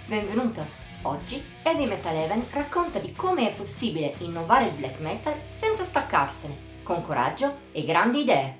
Benvenuto! Oggi Heavy Metal Even racconta di come è possibile innovare il black metal senza staccarsene, con coraggio e grandi idee.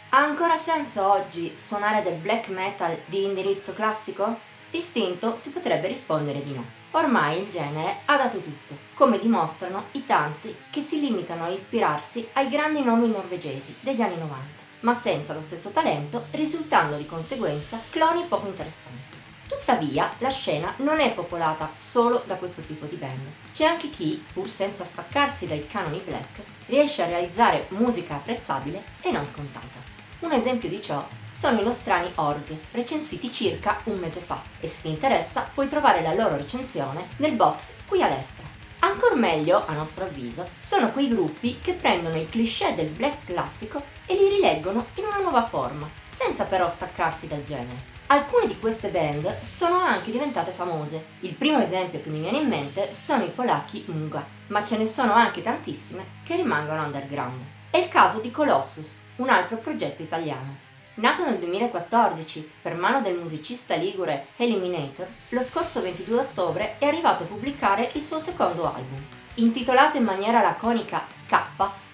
Ha ancora senso oggi suonare del black metal di indirizzo classico? Distinto si potrebbe rispondere di no. Ormai il genere ha dato tutto, come dimostrano i tanti che si limitano a ispirarsi ai grandi nomi norvegesi degli anni 90, ma senza lo stesso talento, risultando di conseguenza cloni poco interessanti. Tuttavia, la scena non è popolata solo da questo tipo di band. C'è anche chi, pur senza staccarsi dai canoni black, riesce a realizzare musica apprezzabile e non scontata. Un esempio di ciò sono i nostrani Org, recensiti circa un mese fa, e se ti interessa puoi trovare la loro recensione nel box qui a destra. Ancor meglio, a nostro avviso, sono quei gruppi che prendono i cliché del black classico e li rileggono in una nuova forma, senza però staccarsi dal genere. Alcune di queste band sono anche diventate famose. Il primo esempio che mi viene in mente sono i polacchi Muga, ma ce ne sono anche tantissime che rimangono underground. È il caso di Colossus, un altro progetto italiano. Nato nel 2014 per mano del musicista ligure Eliminator, lo scorso 22 ottobre è arrivato a pubblicare il suo secondo album. Intitolato in maniera laconica K,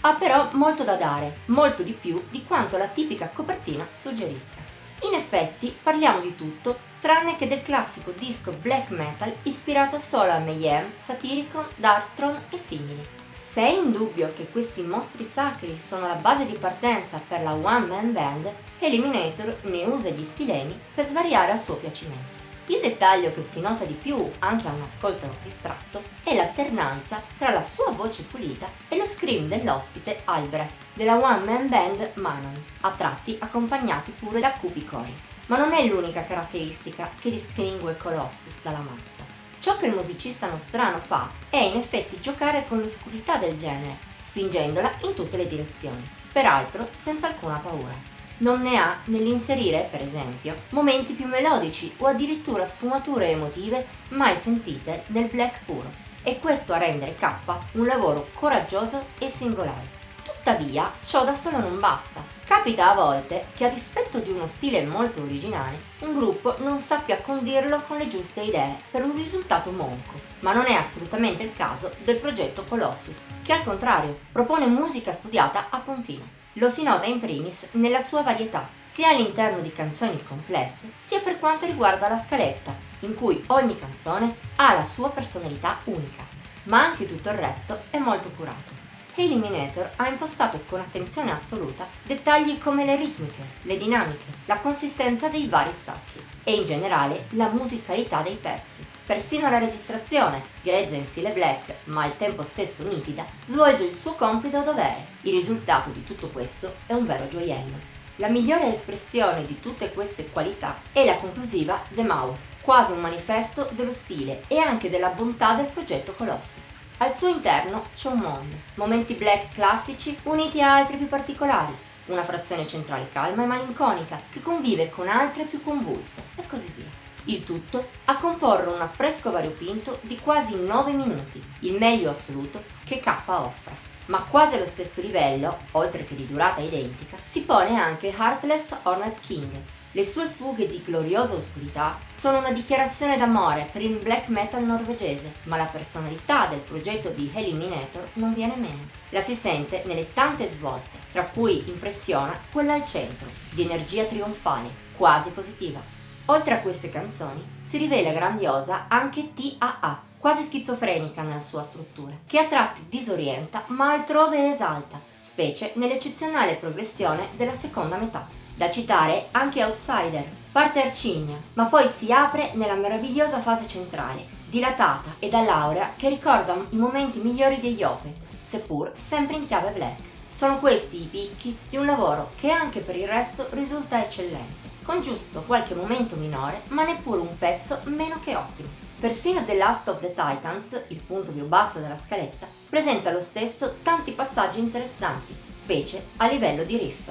ha però molto da dare, molto di più di quanto la tipica copertina suggerisca. In effetti parliamo di tutto tranne che del classico disco black metal ispirato solo a Mayhem, Satyricon, Darkthrone e simili. Se è indubbio che questi mostri sacri sono la base di partenza per la one man band, Eliminator ne usa gli stilemi per svariare a suo piacimento. Il dettaglio che si nota di più anche a un ascolto distratto è l'alternanza tra la sua voce pulita e lo scream dell'ospite Albrecht della one man band Manon, a tratti accompagnati pure da cupi cori. Ma non è l'unica caratteristica che distingue Colossus dalla massa. Ciò che il musicista nostrano fa è in effetti giocare con l'oscurità del genere, spingendola in tutte le direzioni, peraltro senza alcuna paura. Non ne ha nell'inserire, per esempio, momenti più melodici o addirittura sfumature emotive mai sentite nel black puro, e questo a rendere K un lavoro coraggioso e singolare. Tuttavia, ciò da solo non basta. Capita a volte che, a dispetto di uno stile molto originale, un gruppo non sappia condirlo con le giuste idee per un risultato monco. Ma non è assolutamente il caso del progetto Colossus, che al contrario propone musica studiata a puntino. Lo si nota in primis nella sua varietà, sia all'interno di canzoni complesse, sia per quanto riguarda la scaletta, in cui ogni canzone ha la sua personalità unica, ma anche tutto il resto è molto curato. Eliminator ha impostato con attenzione assoluta dettagli come le ritmiche, le dinamiche, la consistenza dei vari stacchi e in generale la musicalità dei pezzi. Persino la registrazione, grezza in stile black ma al tempo stesso nitida, svolge il suo compito a dovere. Il risultato di tutto questo è un vero gioiello. La migliore espressione di tutte queste qualità è la conclusiva The Mouth, quasi un manifesto dello stile e anche della bontà del progetto Colossus. Al suo interno c'è un mondo, momenti black classici uniti a altri più particolari, una frazione centrale calma e malinconica che convive con altre più convulse, e così via. Il tutto a comporre un affresco variopinto di quasi 9 minuti, il meglio assoluto che K offre. Ma quasi allo stesso livello, oltre che di durata identica, si pone anche Heartless Hornet King. Le sue fughe di gloriosa oscurità sono una dichiarazione d'amore per il black metal norvegese, ma la personalità del progetto di Eliminator non viene meno. La si sente nelle tante svolte, tra cui impressiona quella al centro, di energia trionfale, quasi positiva. Oltre a queste canzoni, si rivela grandiosa anche TAA, quasi schizofrenica nella sua struttura, che a tratti disorienta ma altrove esalta, specie nell'eccezionale progressione della seconda metà. Da citare anche Outsider, parte arcigna, ma poi si apre nella meravigliosa fase centrale, dilatata e dall'aurea che ricorda i momenti migliori degli Opeth, seppur sempre in chiave black. Sono questi i picchi di un lavoro che anche per il resto risulta eccellente, con giusto qualche momento minore, ma neppure un pezzo meno che ottimo. Persino The Last of the Titans, il punto più basso della scaletta, presenta lo stesso tanti passaggi interessanti, specie a livello di riff.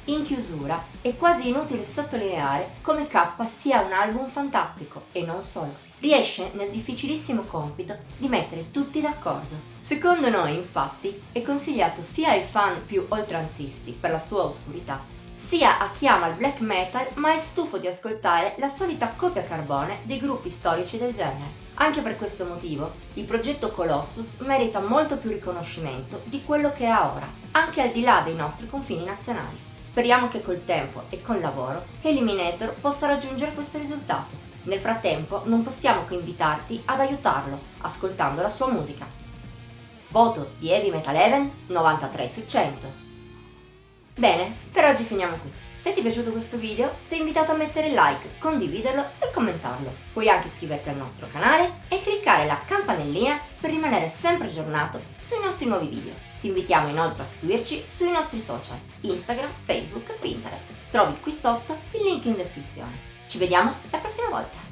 In chiusura, è quasi inutile sottolineare come K sia un album fantastico e non solo. Riesce nel difficilissimo compito di mettere tutti d'accordo. Secondo noi, infatti, è consigliato sia ai fan più oltranzisti per la sua oscurità, sia a chi ama il black metal ma è stufo di ascoltare la solita copia carbone dei gruppi storici del genere. Anche per questo motivo, il progetto Colossus merita molto più riconoscimento di quello che ha ora, anche al di là dei nostri confini nazionali. Speriamo che col tempo e col lavoro Eliminator possa raggiungere questo risultato. Nel frattempo non possiamo che invitarti ad aiutarlo ascoltando la sua musica. Voto di Heavy Metal Heaven 93 su 100. Bene, per oggi finiamo qui. Se ti è piaciuto questo video, sei invitato a mettere like, condividerlo e commentarlo. Puoi anche iscriverti al nostro canale e cliccare la campanellina per rimanere sempre aggiornato sui nostri nuovi video. Ti invitiamo inoltre a seguirci sui nostri social, Instagram, Facebook e Pinterest. Trovi qui sotto il link in descrizione. Ci vediamo la prossima volta!